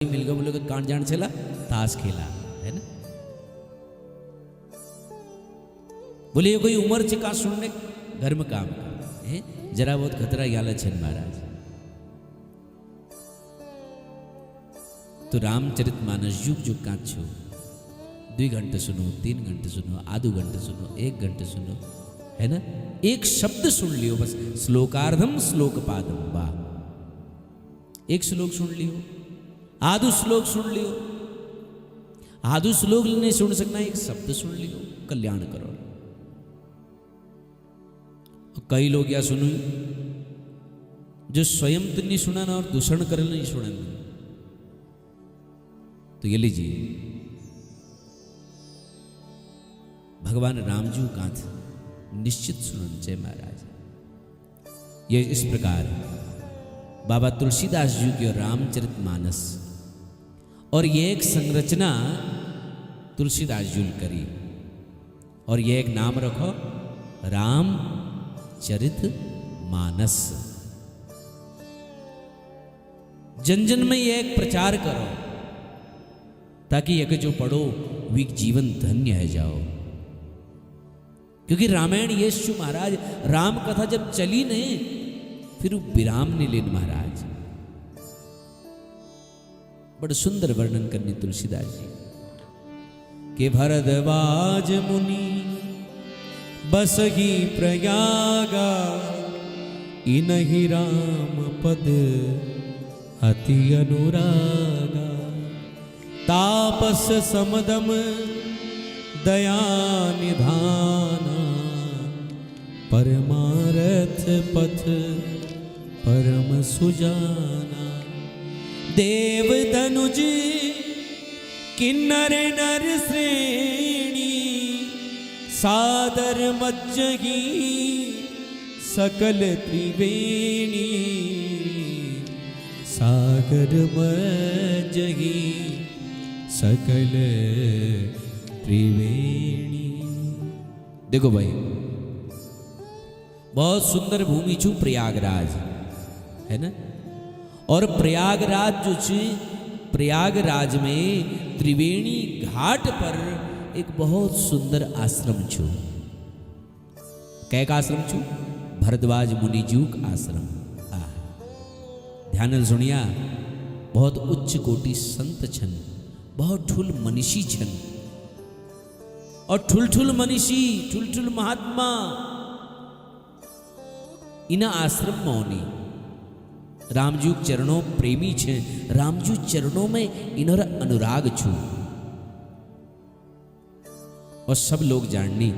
मिल गए बोले कांड जान चला ताश खेला है ना। बोले कोई उम्र से का सुनने घर में काम है जरा बहुत खतरा याला छन महाराज। तो रामचरित मानस युग युग का छो 2 घंटे सुनो 3 घंटे सुनो आधो घंटे सुनो 1 घंटे सुनो है ना। एक शब्द सुन लियो बस श्लोकार्धम श्लोक पादम वाह। एक श्लोक सुन लियो आधो श्लोक सुन लियो आधो श्लोक नहीं सुन सकना एक शब्द सुन लियो कल्याण करो। कई लोग या सुनो जो स्वयं तो नहीं सुना ना और दूषण कर नहीं सुना। तो ये लीजिए भगवान रामजू कांथ निश्चित सुनन जय महाराज। ये इस प्रकार बाबा तुलसीदास जी की रामचरित मानस और ये एक संरचना तुलसीदास जी करी और ये एक नाम रखो रामचरित मानस। जन जन में ये एक प्रचार करो ताकि ये जो पढ़ो वे जीवन धन्य है जाओ। क्योंकि रामायण यीशु महाराज राम कथा जब चली नहीं फिर वो विराम नहीं लेन महाराज। बड़ा सुंदर वर्णन करनी तुलसीदास जी के भरद्वाज मुनि बसगी प्रयागा इनहि राम पद अति अनुरागा। तापस समदम दया निधाना परमारथ पथ परम सुजाना। देव धनुज किन्नर नर श्रेणी सादर मज्जही सकल त्रिवेणी। सागर मज्जही सकल त्रिवेणी। देखो भाई बहुत सुंदर भूमि छू प्रयागराज है ना। और प्रयागराज जो छे प्रयागराज में त्रिवेणी घाट पर एक बहुत सुंदर आश्रम छू। कैक आश्रम छू भरद्वाज मुनि जी का आश्रम। ध्यान सुनिया बहुत उच्च कोटि संत छन बहुत ठुल मनीषी छन और ठुल मनीषी ठुल महात्मा इन आश्रम में होनी। रामजू चरणों प्रेमी छे रामजू चरणों में इनर अनुराग छू। और सब लोग जाननी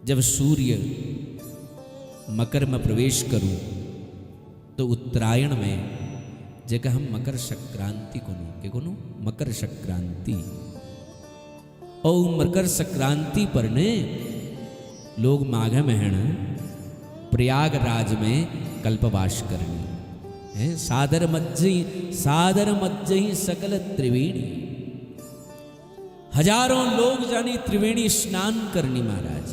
जब सूर्य मकर में प्रवेश करूं तो उत्तरायण में जगह हम मकर संक्रांति को मकर संक्रांति और मकर संक्रांति पर ने लोग माघ महीन प्रयागराज में कल्पवास करनी है। सादर मज्जही सकल त्रिवेणी। हजारों लोग जानी त्रिवेणी स्नान करनी महाराज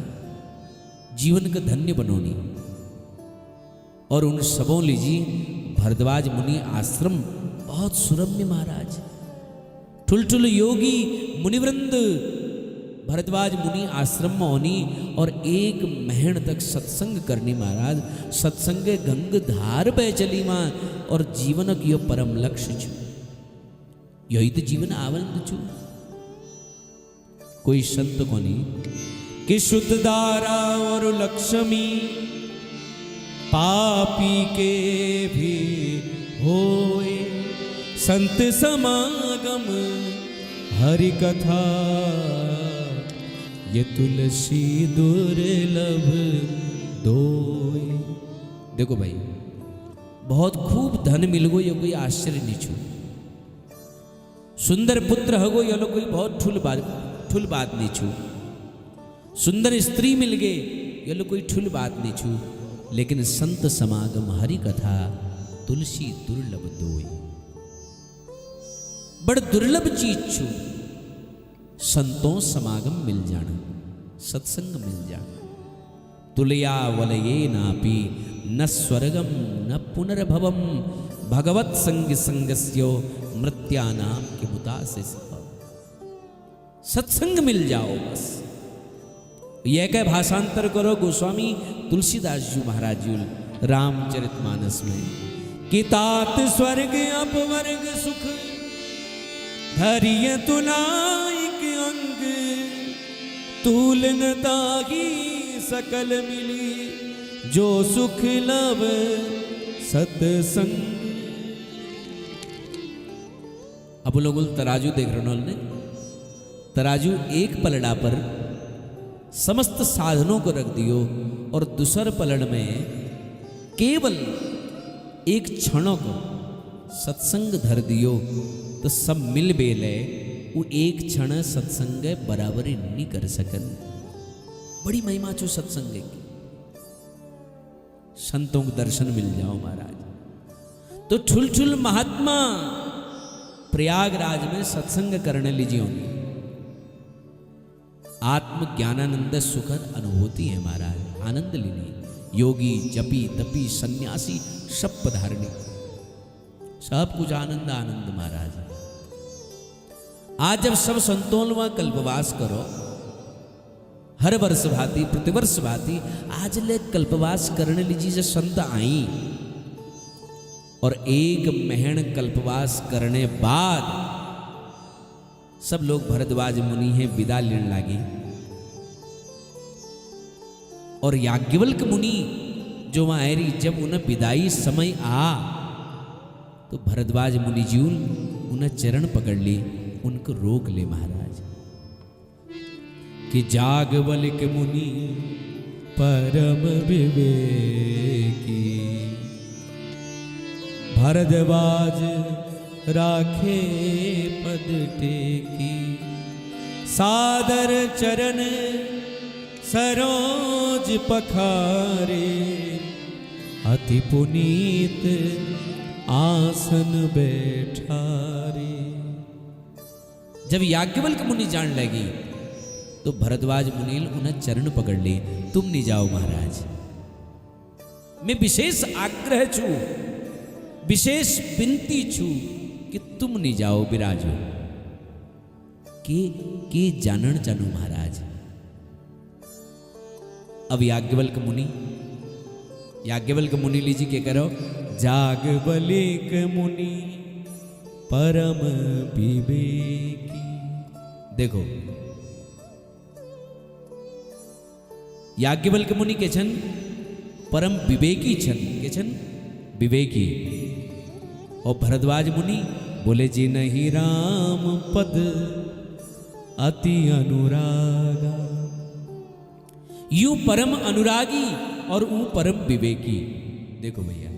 जीवन का धन्य बनोनी। और उन सबों लीजिए भरद्वाज मुनि आश्रम बहुत सुरम्य महाराज। ठुल योगी मुनिवृंद भरद्वाज मुनि आश्रम में होनी और 1 महीने तक सत्संग करनी महाराज। सत्संग गंग धार बह चली मां और जीवन की परम लक्ष्य छू। यही तो जीवन आवंद छू। कोई संत कोनी कि शुद्ध धारा और लक्ष्मी पापी के भी होए। संत समागम हरि कथा ये तुलसी दुर्लभ दोए। देखो भाई बहुत खूब धन मिल गो ये कोई आश्चर्य नहीं छू। सुंदर पुत्र हो गो ये कोई बहुत ठुल बात नहीं छू। सुंदर स्त्री मिल गए ये कोई ठुल बात नहीं छू। लेकिन संत समागम हरि कथा तुलसी दुर्लभ दोई। बड़ दुर्लभ चीज छू संतों समागम मिल जाना सत्संग मिल जाना। तुलया वलये नापी न स्वर्गम न पुनर्भवम भगवत संग संगस्यो मृत्यानाम के मुता से सत्संग मिल जाओ बस। यह कह भाषांतर करो गोस्वामी तुलसीदास जी महाराज जी रामचरितमानस में कि तात स्वर्ग अपवर्ग सुख धरिय तुलाइक अंग तूलन ताही सकल मिली जो सुख लव सत्संग। अब लोग तराजू देख रहे ने, तराजू एक पलड़ा पर समस्त साधनों को रख दियो और दूसर पलड़ में केवल एक क्षणों को सत्संग धर दियो तो सब मिल बेले वो एक क्षण सत्संग बराबरी नहीं कर सकन। बड़ी महिमा छो सत्संग की, संतों को दर्शन मिल जाओ महाराज। तो ठुल ठुल महात्मा प्रयागराज में सत्संग करने लीजिए होंगे, आत्म ज्ञानानंद सुखद अनुभूति है महाराज। आनंद लेनी, योगी जपी तपी सन्यासी सब पधारणी, सब कुछ आनंद आनंद महाराज। आज जब सब संतोलवा कल्पवास करो, हर वर्ष भांति प्रतिवर्ष भांति आज ले कल्पवास करने लीजिए जो संत आई, और एक महीन कल्पवास करने बाद सब लोग भरद्वाज मुनि हैं विदा लेने लगे। और याज्ञवल्क मुनि जो वहां आए रही, जब उन्हें विदाई समय आ तो भरद्वाज मुनि जी उन्हें चरण पकड़ ली, उनको रोक ले महाराज कि याज्ञवल्क मुनि परम विवेकी भरद्वाज राखे पद टेकी सादर चरण सरोज पखारे अति पुनीत आसन बैठारे। जब याज्ञवल्क मुनि जान लगी तो भरद्वाज मुनि उन्हें चरण पकड़ ले, तुम नहीं जाओ महाराज, मैं विशेष आग्रह छू, विशेष विनती छू कि तुम नहीं जाओ विराजो के जानन चानू महाराज। अब याज्ञवल्क मुनि लीजिए क्या करो, याज्ञवल्क मुनि परम विवेकी। देखो याज्ञवल्क मुनि के छन परम विवेकी छन, के छन विवेकी। और भरद्वाज मुनि बोले जी नहीं राम पद अति अनुरागा, यू परम अनुरागी और ऊ परम विवेकी। देखो भैया,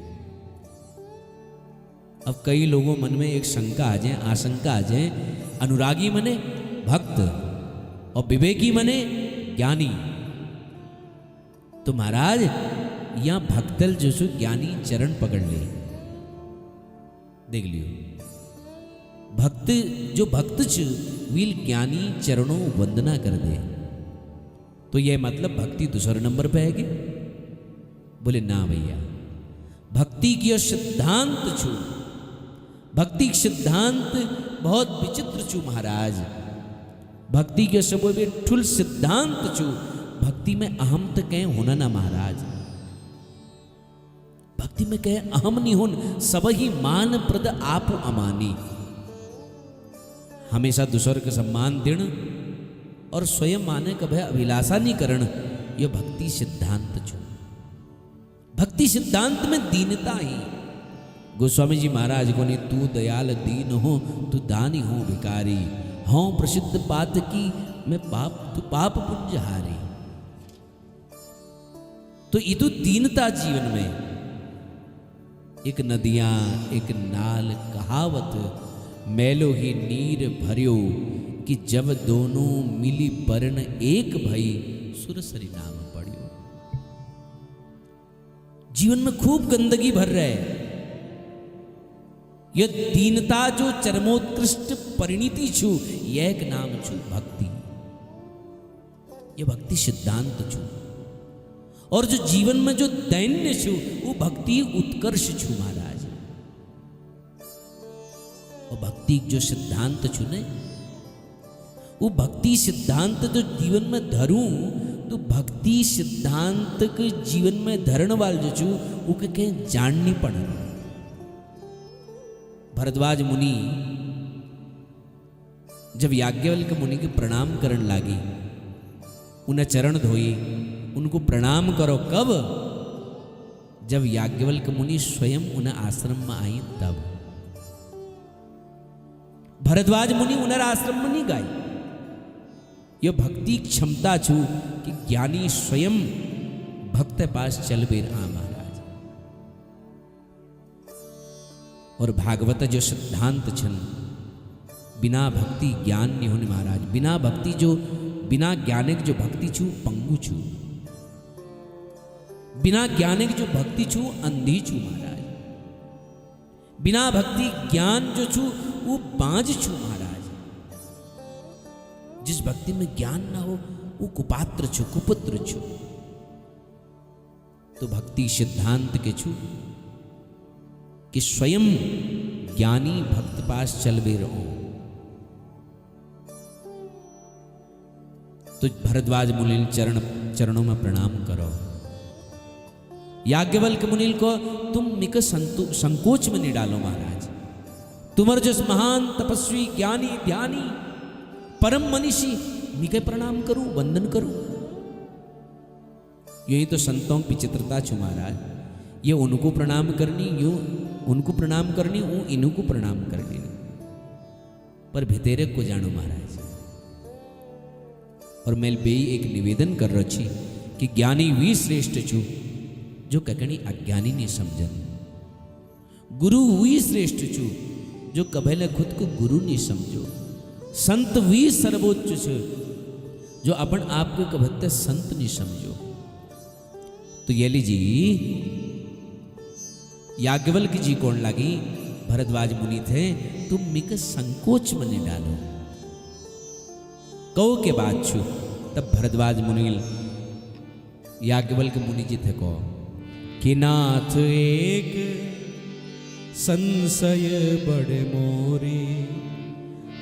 अब कई लोगों मन में एक शंका आ जाए, आशंका आ जाए, अनुरागी मने भक्त और विवेकी मने ज्ञानी। तो महाराज यहां भक्तल जो सो ज्ञानी चरण पकड़ ले, देख लियो, भक्त जो भक्त वील ज्ञानी चरणों वंदना कर दे, तो यह मतलब भक्ति दूसरे नंबर पे है कि? बोले ना भैया, भक्ति की सिद्धांत छू, भक्ति की सिद्धांत बहुत विचित्र छू महाराज। भक्ति के सब भी ठुल सिद्धांत छू, भक्ति में अहम तो कहें होना ना महाराज, भक्ति में कहे अहम नहीं होन, सब ही मान प्रद आप अमानी। हमेशा दूसरे के सम्मान देना और स्वयं माने कभी अभिलाषा नहीं करण, यह भक्ति सिद्धांत छो। भक्ति सिद्धांत में दीनता ही। गोस्वामी जी महाराज को ने तू दयाल दीन हो, तू दानी हो भिकारी, हों प्रसिद्ध पात की मैं पाप, तू पाप पुंजहारी। तो ये तो दीनता जीवन में। एक नदियां एक नाल कहावत, मैलो ही नीर भरियो कि जब दोनों मिली बरन एक भई सुरसरी नाम पड़ियो। जीवन में खूब गंदगी भर रहे, यह दीनता जो चरमोत्कृष्ट परिणति छू, यह एक नाम छू भक्ति, यह भक्ति सिद्धांत छू। और जो जीवन में जो दैन्य छू वो भक्ति उत्कर्ष छू महाराज। भक्ति जो सिद्धांत चुने, वो भक्ति सिद्धांत जो जीवन में धरूं, तो भक्ति सिद्धांत के जीवन में धरण वाल जो छू वो के कहीं जाननी पड़े। भरद्वाज मुनि जब याज्ञवल्क्य मुनि के प्रणाम करन लागी, उन्हें चरण धोई, उनको प्रणाम करो। कब? जब याज्ञवल्क्य मुनि स्वयं उन्हें आश्रम में आई तब। भरद्वाज मुनि उन्हें आश्रम में नहीं गाई। यह भक्ति क्षमता छू कि ज्ञानी स्वयं भक्त पास चल बेर आ महाराज। और भागवत जो सिद्धांत छन, बिना भक्ति ज्ञान नहीं होने महाराज। बिना भक्ति जो, बिना ज्ञानिक जो भक्ति छू पंगु छू, बिना ज्ञानिक जो भक्ति छू अंधी छू महाराज। बिना भक्ति ज्ञान जो छू वो बांझ छू महाराज। जिस भक्ति में ज्ञान ना हो वो कुपात्र छू, कुपुत्र छू। तो भक्ति सिद्धांत के छू कि स्वयं ज्ञानी भक्त पास चलवे रहो। तो भरद्वाज मुनि चरणों में प्रणाम करो। याज्ञवल्क्य मुनि को तुम मिक संकोच में नहीं डालो महाराज। तुम्हार जिस महान तपस्वी ज्ञानी ध्यानी परम मनीषी मिके प्रणाम करूं, वंदन करूं। यही तो संतों की विचित्रता छू महाराज। ये उनको प्रणाम करनी, यूं उनको प्रणाम करनी, वो इनको प्रणाम करनी। पर भितेरे को जानो महाराज। और मैं बे एक निवेदन कर रही कि ज्ञानी वी श्रेष्ठ छू जो ककनी अज्ञानी ने समझन। गुरु वी श्रेष्ठ छू जो कभेले खुद को गुरु नहीं समझो। संत वी सर्वोच्च छू जो अपन आप को कभते संत नहीं समझो। तो ये लीजिए याज्ञवल्क्य जी कौन लगी? भरद्वाज मुनि थे। तुम मिक संकोच में नहीं डालो। कहो के बात छू। तब भरद्वाज मुनि याज्ञवल्क्य मुनि जी थे को कि नाथ एक संशय बड़े मोरे,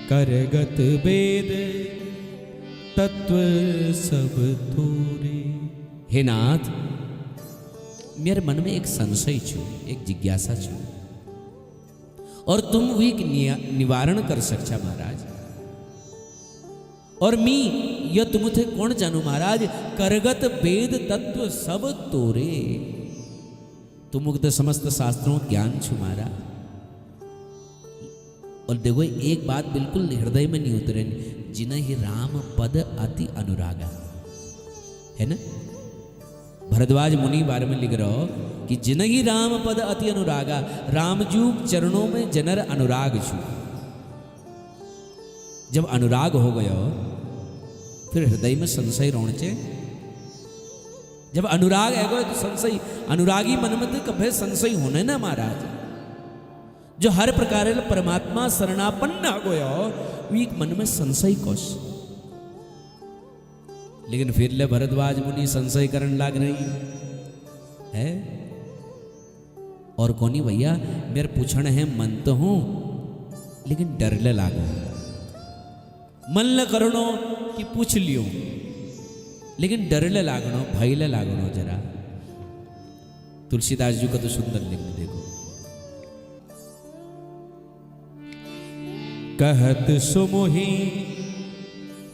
करगत वेद तत्व सब थोरे। हे नाथ, मेरे मन में एक संशय छू, एक जिज्ञासा छू, और तुम भी निवारण कर सकछा महाराज। और मी यह तुम थे कौन जानू महाराज? करगत वेद तत्व सब तोरे। तुम तो समस्त शास्त्रों ज्ञान छू महाराज। और देखो एक बात बिल्कुल हृदय में नहीं उतरे, जिन्हें राम पद अति अनुरागा है ना। भरद्वाज मुनि बारे में लिख रहा हो कि जिन्हें राम पद अति अनुरागा, रामजू चरणों में जनर अनुराग छू। जब अनुराग हो गया फिर हृदय में संशय रोणचे। जब अनुराग है गो तो संशय, अनुरागी मन में तो कभी संशय होने ना महाराज। जो हर प्रकार परमात्मा शरणापन्न हो गया वीक मन में संशय कोश। लेकिन फिर ले भरद्वाज मुनि संशय करने लाग रही है। और कोनी भैया मेरे पूछण है मन तो हूं लेकिन डर ले लागो। मन ल करणो कि पूछ लियो, लेकिन डर ले लागनो, भय ले लागनो जरा। तुलसीदास जी का तो सुंदर लिखने देखो। कहत सुमोही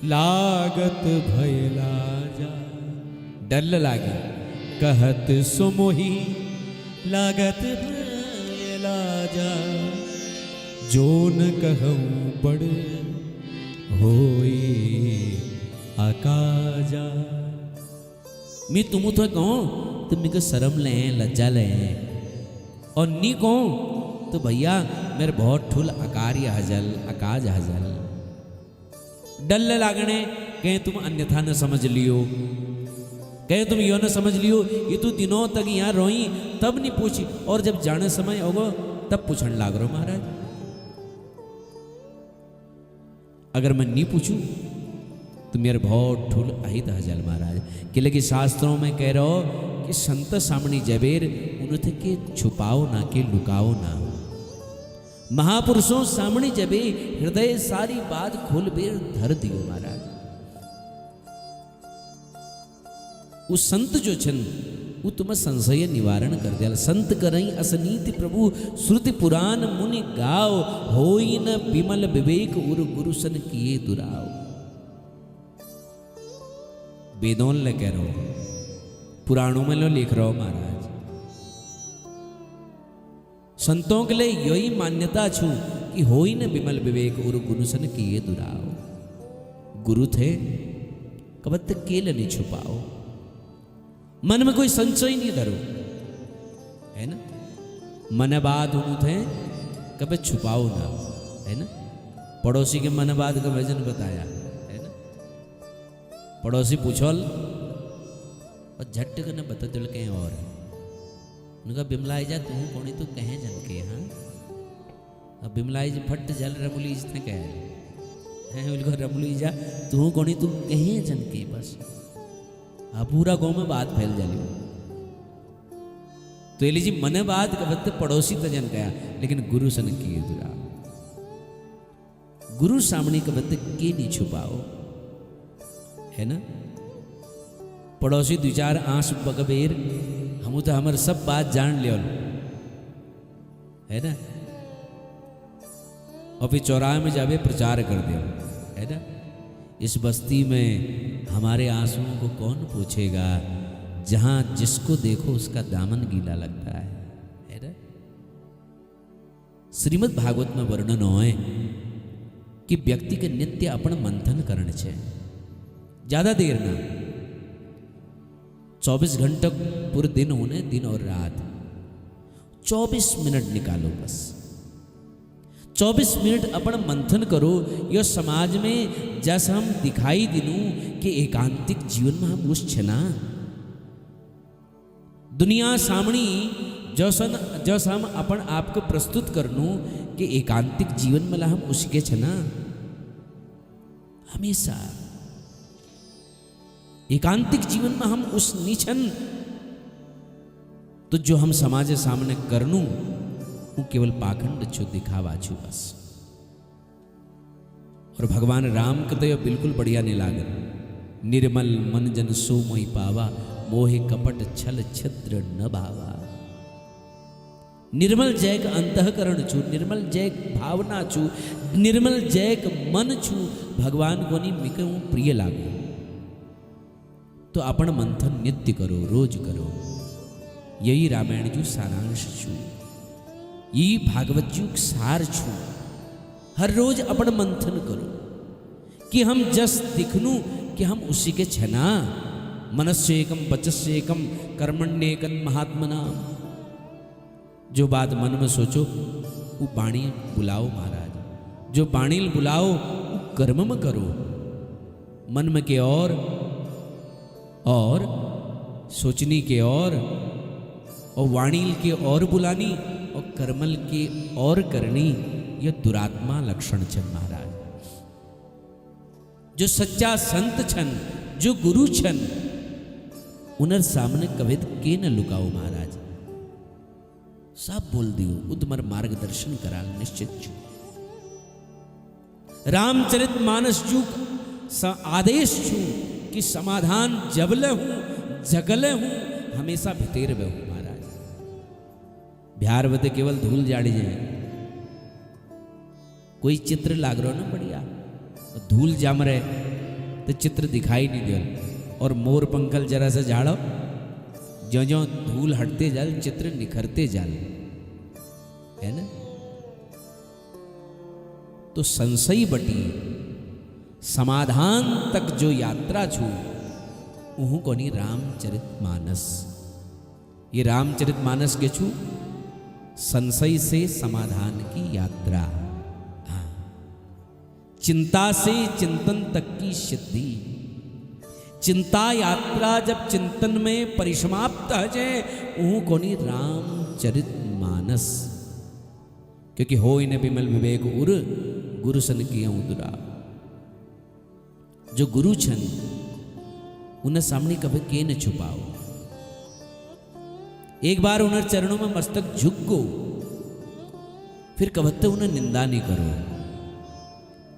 लागत भय लाजा। डर लागे। कहत सुमोही लागत भय लाजा, जोन कहूँ बड़ होई अकाजा। मैं तुम तो कहूँ तो मेरे शर्म ले, लज्जा ले, और नी कहूँ तो भैया मेरे बहुत ठुल अकार्य हजल, अकाज हजल। डल लागने कहीं तुम अन्यथा न समझ लियो, कहीं तुम यो न समझ लियो ये तू दिनों तक यहाँ रोई तब नहीं पूछी, और जब जाने समय होगा तब पूछण लाग रो महाराज। अगर मैं नहीं पूछूं तो मेरे बहुत ठुल अहित हजल महाराज। कि लगे शास्त्रों में कह रहा हो कि संत सामने जबेर उन्हें के छुपाओ ना, के लुकाओ ना। महापुरुषों सामने जबे हृदय सारी बात खोल बेर धर दियो महाराज। वो संत जो छन वो तुम संशय निवारण कर दिया। संत करई असनीति प्रभु श्रुति पुराण मुनि गाओ, होई न विमल विवेक उर गुरुसन किए दुराव। वेदों ले कह रहो, पुराणों में लो लिख रहो महाराज। संतों के लिए यही मान्यता छू कि होई न विमल विवेक उर गुरुसन किए दुराव। गुरु थे कबत केल नहीं छुपाओ, मन में कोई संशय नहीं धरो, है ना। मन बात हूं थे कभी छुपाओ ना, है ना। पड़ोसी के मन बात का वजन बताया, है ना। पड़ोसी पूछोल और झट कर न बता दिल कहीं और उनका बिमलाई जा तू कौन तू कहें जन के। हाँ अब बिमलाई जी फट जल रमुली इसने कह है उनको रमुली जा तू कौन तू कहें जन के। बस हाँ पूरा गाँव में बात फैल जाली। तो ये लीजिए मन बात कबत पड़ोसी तजन गया, लेकिन गुरु सन किए दुरा। गुरु सामने कबत के नहीं छुपाओ, है ना। पड़ोसी दो चार आंस बगबेर हम तो हमारे सब बात जान लियो, है ना। और फिर चौराहे में जावे प्रचार कर दियो, है ना। इस बस्ती में हमारे आंसुओं को कौन पूछेगा, जहां जिसको देखो उसका दामन गीला लगता है ना। श्रीमद् भागवत में वर्णन होए कि व्यक्ति के नित्य अपन मंथन करने छे, ज्यादा देर ना। 24 घंटे पूरे दिन होने, दिन और रात 24 मिनट निकालो बस। 24 मिनट अपन मंथन करो। यह समाज में जैसे हम दिखाई दिनू कि एकांतिक जीवन में हम उस छना दुनिया सामनी जैसा हम अपन आप को प्रस्तुत करनू कि एकांतिक जीवन में हम उसके छना। हमेशा एकांतिक जीवन में हम उस निछन, तो जो हम समाज सामने करनू वो केवल पाखंड छो, दिखावा छू बस। और भगवान राम के तो यह बिल्कुल बढ़िया नहीं लागे। निर्मल मन जन सो मोहि पावा, मोहे कपट छल छिद्र न भावा। निर्मल जैक अंतःकरण छू, निर्मल जैक भावना छू, निर्मल जैक मन छू, भगवान को नहीं मिके प्रिय लागू। तो अपन मंथन नित्य करो, रोज करो। यही रामायण जो सारांश छू, यही भागवत जो सार छू। हर रोज अपन मंथन करो कि हम जस दिखनू कि हम उसी के छना। मनस्य एकम वचस्य एकम कर्मण्येकम महात्मना। जो बात मन में सोचो वो बाणी बुलाओ महाराज, जो बाणी बुलाओ वो कर्म में करो। मन में के और सोचनी के और वाणी के और बुलानी और कर्मल के और करनी, यह दुरात्मा लक्षण छन महाराज। जो सच्चा संत छन, जो गुरु छन, उनर सामने कभी के न लुकाओ महाराज। सब बोल दियो, वो तुम्हार मार्गदर्शन कराल निश्चित छू। रामचरित मानस जू आदेश छू कि समाधान जबले हूं जगले हूं हमेशा भितेर वे हूं महाराज। बिहार बते केवल धूल जाड़ी जाए, कोई चित्र लाग रहा ना बढ़िया, धूल जाम रहे तो चित्र दिखाई नहीं दे। और मोर पंखल जरा से झाड़ो, जो जो धूल हटते जाल चित्र निखरते जाल, है ना। तो संशय बटी समाधान तक जो यात्रा छू उहू कोनी रामचरित मानस। ये रामचरित मानस के छू संशय से समाधान की यात्रा। हाँ। चिंता से चिंतन तक की सिद्धि। चिंता यात्रा जब चिंतन में परिसमाप्त है जाए उहू कोनी रामचरित मानस। क्योंकि हो इन्हें विमल विवेक उर गुरु सन किया दुरा। जो गुरु छन उन्हें सामने कभी के न छुपाओ। एक बार उन्हें चरणों में मस्तक झुक गो फिर कबत्ते उन्हें निंदा नहीं करो,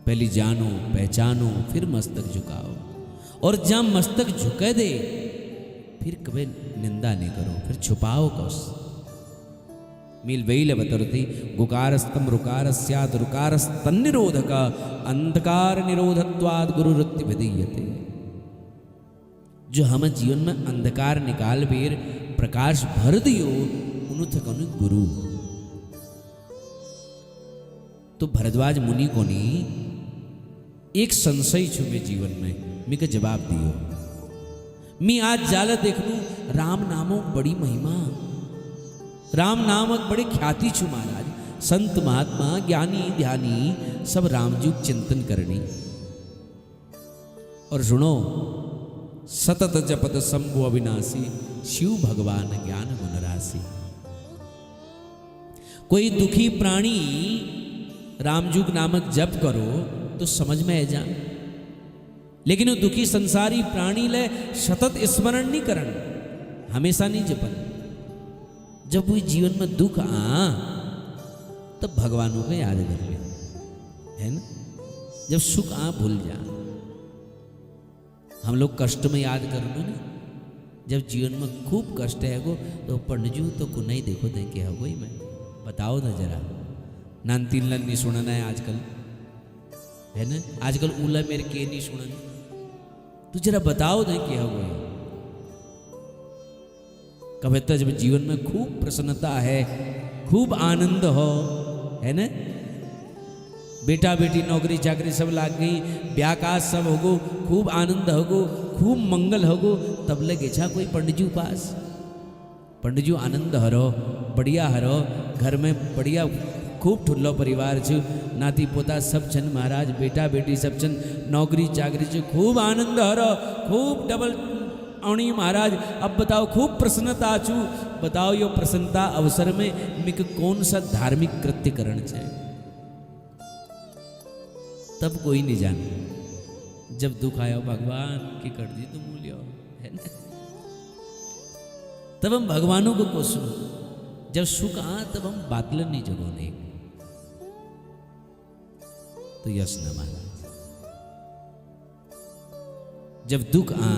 पहले जानो पहचानो फिर मस्तक झुकाओ, और जहां मस्तक झुके दे फिर कभी निंदा नहीं करो, फिर छुपाओ कौस। मील वेल बतरती गुकारस्तम रुकारस्याद रुकारस्तन्निरोधक अंधकार निरोधत्वाद गुरुवृत्ति विधीयते। जो हम जीवन में अंधकार निकाल बेर प्रकाश भर दियो उनुथकनु गुरु। तो भरद्वाज मुनि को नी एक संशय छु में जीवन में मी के जवाब दियो। मी आज जाला देखनू राम नामो बड़ी महिमा, राम नामक बड़ी ख्याति छु महाराज। संत महात्मा ज्ञानी ध्यानी सब रामजी चिंतन करनी। और सुनो, सतत जपत शंभु अविनाशी शिव भगवान ज्ञान गुण राशि। कोई दुखी प्राणी रामजुग नामक जप करो तो समझ में आ जा, लेकिन वो दुखी संसारी प्राणी ले सतत स्मरण नहीं करन, हमेशा नहीं जपन। जब वो जीवन में दुख आ तब भगवानों को याद कर ले, है ना। जब सुख आ भूल जा। हम लोग कष्ट में याद कर लो ना, जब जीवन में खूब कष्ट है गो तो पंडजू तो को नहीं देखो देखे है वही मैं बताओ ना जरा। नान तीन लन नहीं सुनना है आजकल, है ना। आजकल उला मेरे के नहीं सुनना, तू जरा बताओ दे क्या हुआ। कभी तो जब जीवन में खूब प्रसन्नता है, खूब आनंद हो, है ना, बेटा बेटी नौकरी चाकरी सब लाग गई, ब्याह काज सब होगो, खूब आनंद होगो, खूब मंगल होगो, तब लगे छा कोई पंडजू पास। पंडजू आनंद हरो, बढ़िया हरो, घर में बढ़िया खूब ठुल्लो परिवार छु, नाती पोता सब छन महाराज, बेटा बेटी सब छन, नौकरी चाकरी छु, खूब आनंद हरो, खूब डबल औणी महाराज। अब बताओ खूब प्रसन्नता छु, बताओ यो प्रसन्नता अवसर में मिक कौन सा धार्मिक कृत्य करण चाहिए। तब कोई नहीं जाने। जब दुख आयो भगवान की कर दी तो मूल्य, है ना। तब हम भगवानों को कोसो। जब सुख आ तब हम बातल नहीं जगोने तो यश न महाराज। जब दुख आ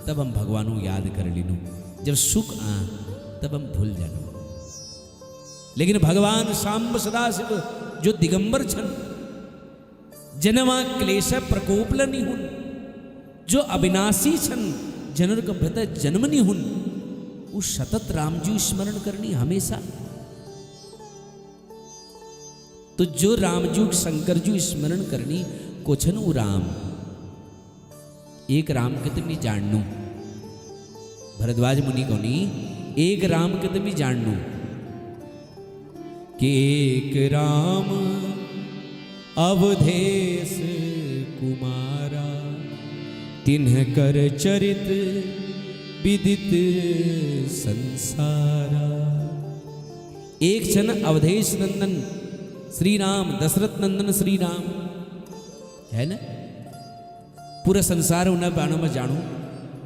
तब हम भगवानों याद कर लीनो, जब सुख आ तब हम भूल जानो। लेकिन भगवान सांब सदाशिव जो दिगंबर छन, जनमा क्लेश प्रकोपल नहीं हुन, जो अविनाशी छन, जनर का भत जन्म नहीं हुन, वो सतत रामजी स्मरण करनी हमेशा। तो जो रामजू शंकर जी स्मरण करनी कोछन उ राम एक राम के तुम्हें जानू। भरद्वाज मुनि को नहीं एक राम के तुम्हें जानू कि एक राम अवधेश कुमारा, तिन्ह कर चरित विदित संसारा। एक क्षण अवधेश नंदन श्री राम, दशरथ नंदन श्री राम, है ना। पूरा संसार उन्हें बाणों में जानू।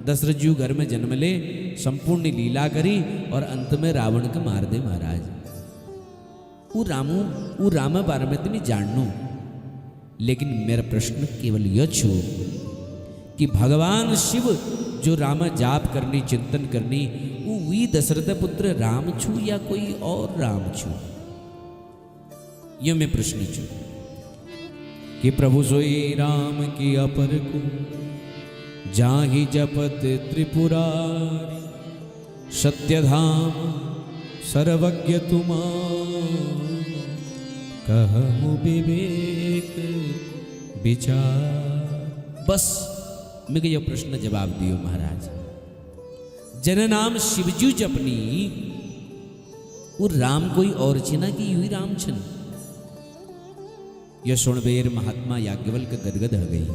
दशरथ जी घर में जन्म ले, संपूर्ण लीला करी और अंत में रावण को मार दे महाराज। वो राम बारे में तुम्हें जानू। लेकिन मेरा प्रश्न केवल यह छो कि भगवान शिव जो राम जाप करनी चिंतन करनी, वो वी दशरथ पुत्र राम छू या कोई और राम छू। यह मैं प्रश्न छू कि प्रभु सोई राम की अपर को जाहि जपत त्रिपुरारी, सत्यधाम सर्वज्ञ तुमार, कहु विवेक विचार। बस मैं यह प्रश्न जवाब दियो महाराज। जन नाम शिवजू जपनी, वो राम कोई और छिना कि यू ही राम छन। यह सुनबेर महात्मा याज्ञवल्क्य गदगद हो गई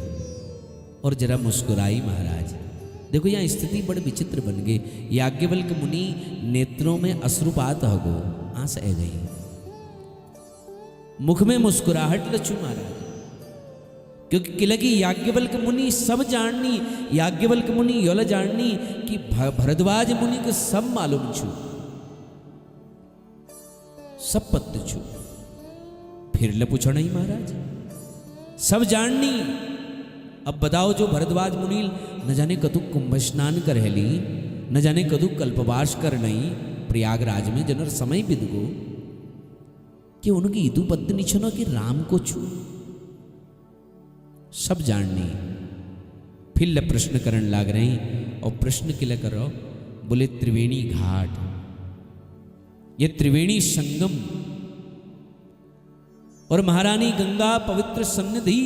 और जरा मुस्कुराई महाराज। देखो यहाँ स्थिति बड़ी विचित्र बन गई। याज्ञवल्क्य मुनि नेत्रों में अश्रुपात हो गो, आंस आ गई, मुख में मुस्कुराहट लचू महाराज। क्योंकि किलकी याज्ञवल्क्य मुनि सब जाननी, याज्ञवल्क्य मुनि योल जाननी कि भरद्वाज मुनि के सब मालूम छू, सब पत्ते छू। फिर ले पूछो नहीं महाराज, सब जाननी। अब बताओ जो भरद्वाज मुनि न जाने कदू कुंभ स्नान कर हेली, न जाने कदू कल्पवास कर नहीं प्रयागराज में जनर समय बिद गो कि उनकी ईदु पत्नी छनो कि राम को छू, सब जाननी। फिर ले प्रश्न करण लाग रही, और प्रश्न किले करो, बोले त्रिवेणी घाट, ये त्रिवेणी संगम और महारानी गंगा पवित्र सन्निधि,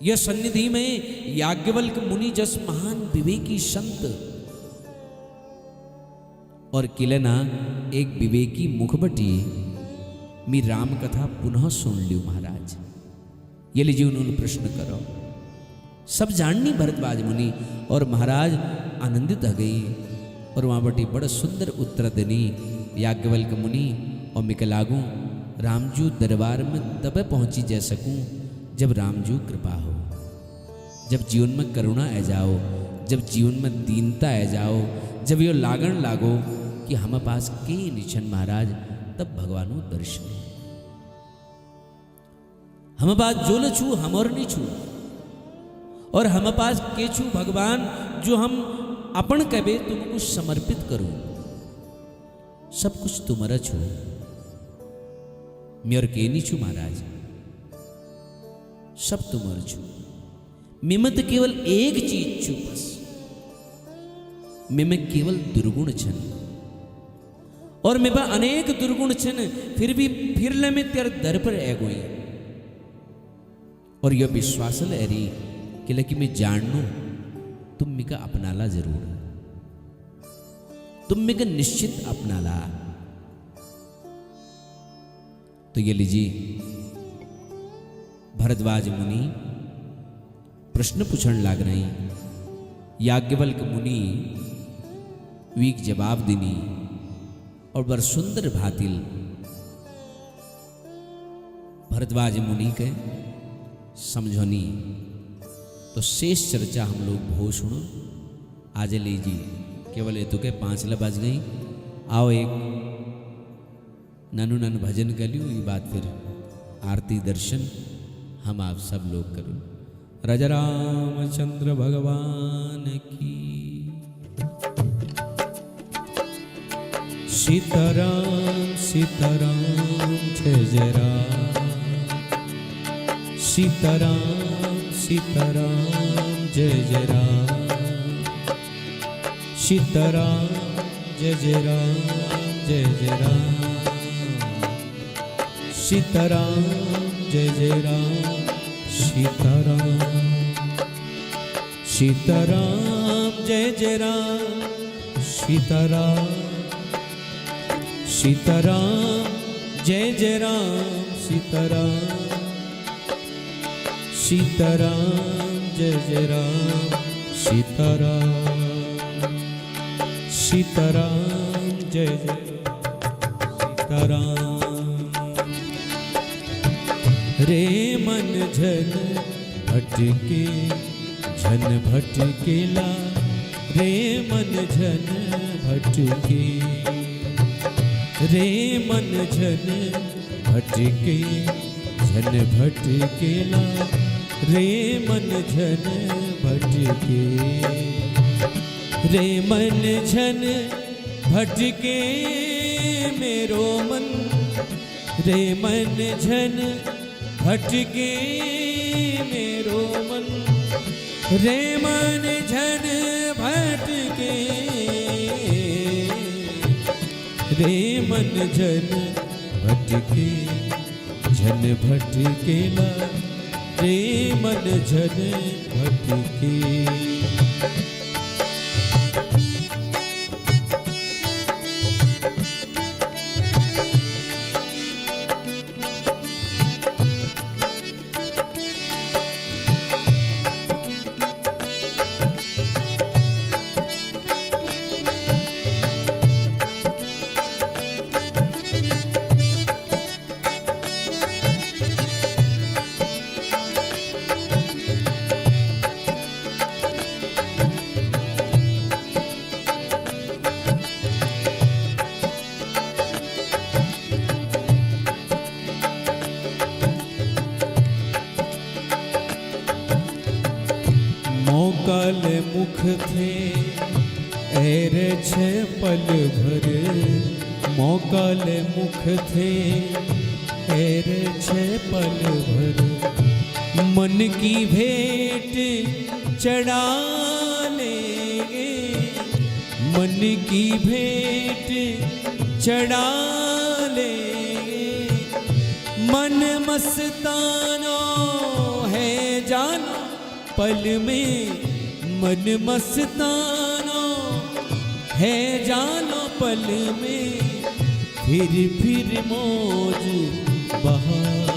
यह सन्निधि में याज्ञवल्क मुनि जस महान विवेकी संत और किलेना एक विवेकी मुखबटी मी राम कथा पुनः सुन लियो महाराज। ये लीजिए उन्होंने प्रश्न करो, सब जाननी भरद्वाज मुनि। और महाराज आनंदित हो गई और वहाँ बटी बड़ा सुंदर उत्तर देनी याज्ञवल्क मुनि। और मैं लागू रामजू दरबार में तब पहुँची जा सकूँ जब रामजू कृपा हो, जब जीवन में करुणा आ जाओ, जब जीवन में दीनता आ जाओ, जब यो लागण लागो कि हम पास के निछन महाराज, तब भगवानो दर्शन हम पास जो न छू हम और नहीं छू, और हम पास के छू भगवान जो हम अपन कबे तुमको समर्पित करूं, सब कुछ तुम्हारा छू, मैं और के नहीं छू महाराज, सब तुम्हारा छू। मिमत केवल एक चीज छू बस, में केवल दुर्गुण छन, और मैं अनेक दुर्गुण छन, फिर भी फिर ले में तेरे दर पर ए गोई। और यह विश्वास ले रही कि लेकिन मैं जानू तुम मिका अपनाला जरूर, तुम मिका निश्चित अपनाला। तो ये लीजिए भरद्वाज मुनि प्रश्न पूछण लाग रही, याज्ञवल्क मुनि वीक जवाब दिनी और बर सुंदर भातिल भरद्वाज मुनि के समझोनी। तो शेष चर्चा हम लोग भो सुनो आज लीजिए, केवल ये तो के 5 बज गई। आओ एक ननु नन भजन कर लियो, ये बात फिर आरती दर्शन हम आप सब लोग करो। राजा रामचंद्र भगवान की सीताराम सीताराम जय जय राम, सीताराम सीताराम जय जय राम, सीताराम जय जय राम जय जय राम, सीताराम जय जय राम सीताराम, सीताराम जय जय राम सीताराम, सीताराम जय जय राम सीताराम, सीताराम जय जय राम सीताराम, सीताराम जय जय सीताराम। रे मन झन भटके झन भटकेला, रे मन झन भटके, रे मन झन भटके झन भटकेला, रे मन झन भटके, रे मन झन भटके मेरो मन, रे मन झन भटके मेरो मन, रे मन झन भटके, रे मन झन भटके झन भटकेला, रे मन झन भटके। मोकाल मुख थे एर छे पल भर, मोकाल मुख थे एर छे पल भर, मन की भेंट चढ़ा लेंगे, मन की भेंट चढ़ा लेंगे, मन मस्तानो है जानो पल में, मन मस्तानो है जानो पल में, फिर मौज बहार,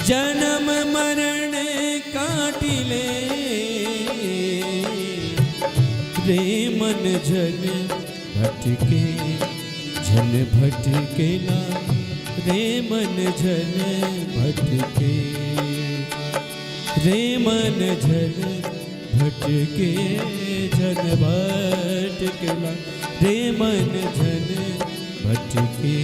जन्म मरण काट ले रे मन झन भटके, झन भटकेला रे मन झन भटके, रे मन झन भटके, झन भटकेला रे मन झन भटके।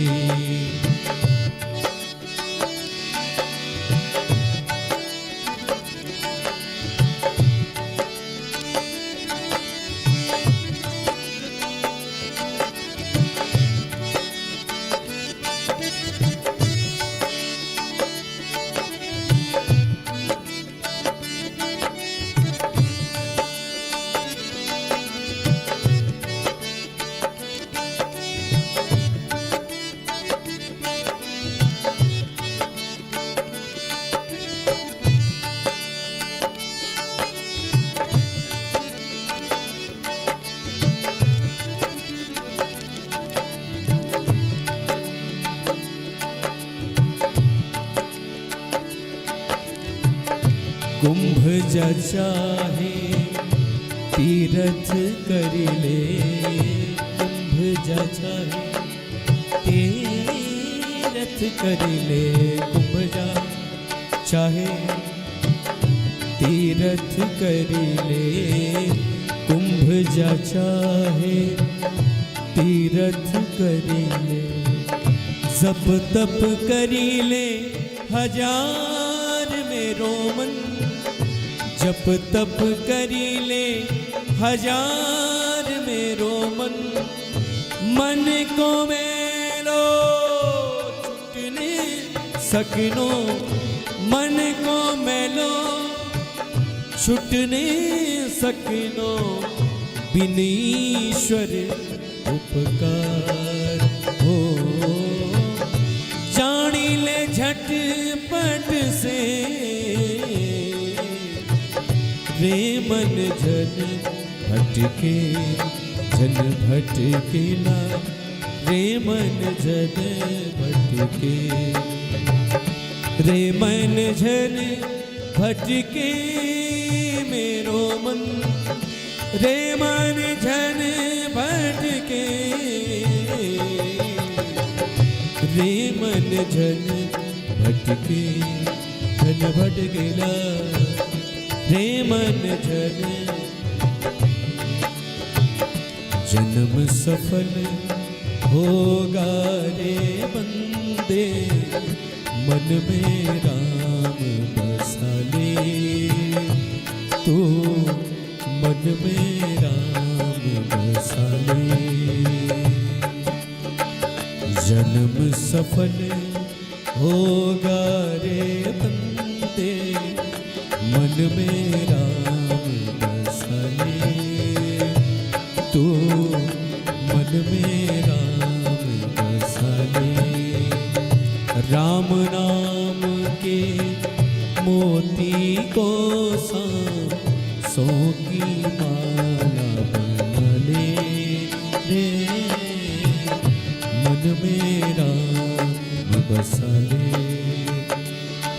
कुंभ जा चाहे तीरथ कर ले, कुंभ जा चाहे तीरथ कर ले, कुंभ जा चाहे तीरथ कर ले, कुंभ जा चाहे तीरथ कर ले, जप तप करी ले हजार मेरो मन, जप तप करी ले हजार मेरो मन, मन को मेलो छुटने सकनो, मन को मेलो छुटने सकनो, बिन ईश्वर उपकार हो, जानी ले झटपट से रे मन झन भटके, झन भटकेला रे मन झन भटके, रे मन झन भटके मेरो मन, रे मन झन भटके, रे मन झन भटके, झन भटकेला रे मन झन। जन्म सफल होगा रे बंदे, मन में राम बसा ले, तू मन में राम बसा ले। जन्म सफल होगा रे बंदे, मन में राम बसा ले, तू मन में राम बसा ले। राम नाम के मोती को सांसों की माला बना ले रे, मन में राम बसा ले।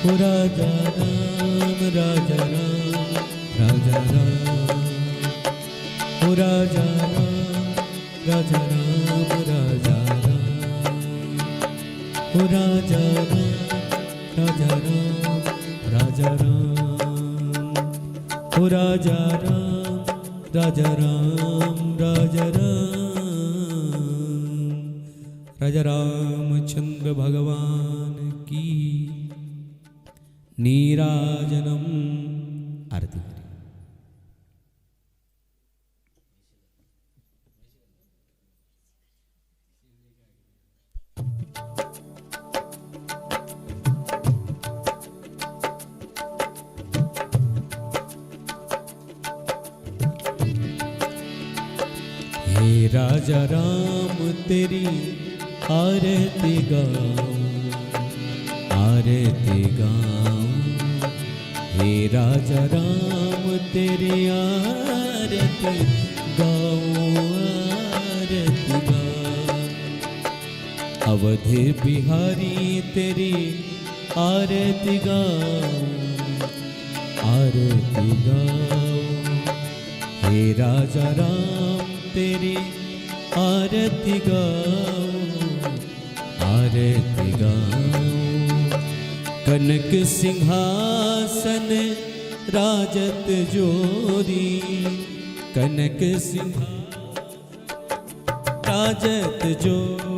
ओ राजा राम राजा राम राजा राम, ओ राजा राम राजा राम राजा राम, ओ राजा राम राजा राम राजा राम, ओ राजा राम राजा राम राजा राम। राजा रामचंद्र भगवान की नीराजनम राजा राम तेरी आरती गाऊं, आरती गाऊं। हे राजा राम तेरी आरती गाऊं, आरती गाऊं। अवधि बिहारी तेरी आरती गाऊं, आरती गाऊं। हे राजा राम तेरी आरती गाऊं, आरती गाऊं। कनक सिंहासन राजत जोरी, कनक सिंहासन राजत जोरी।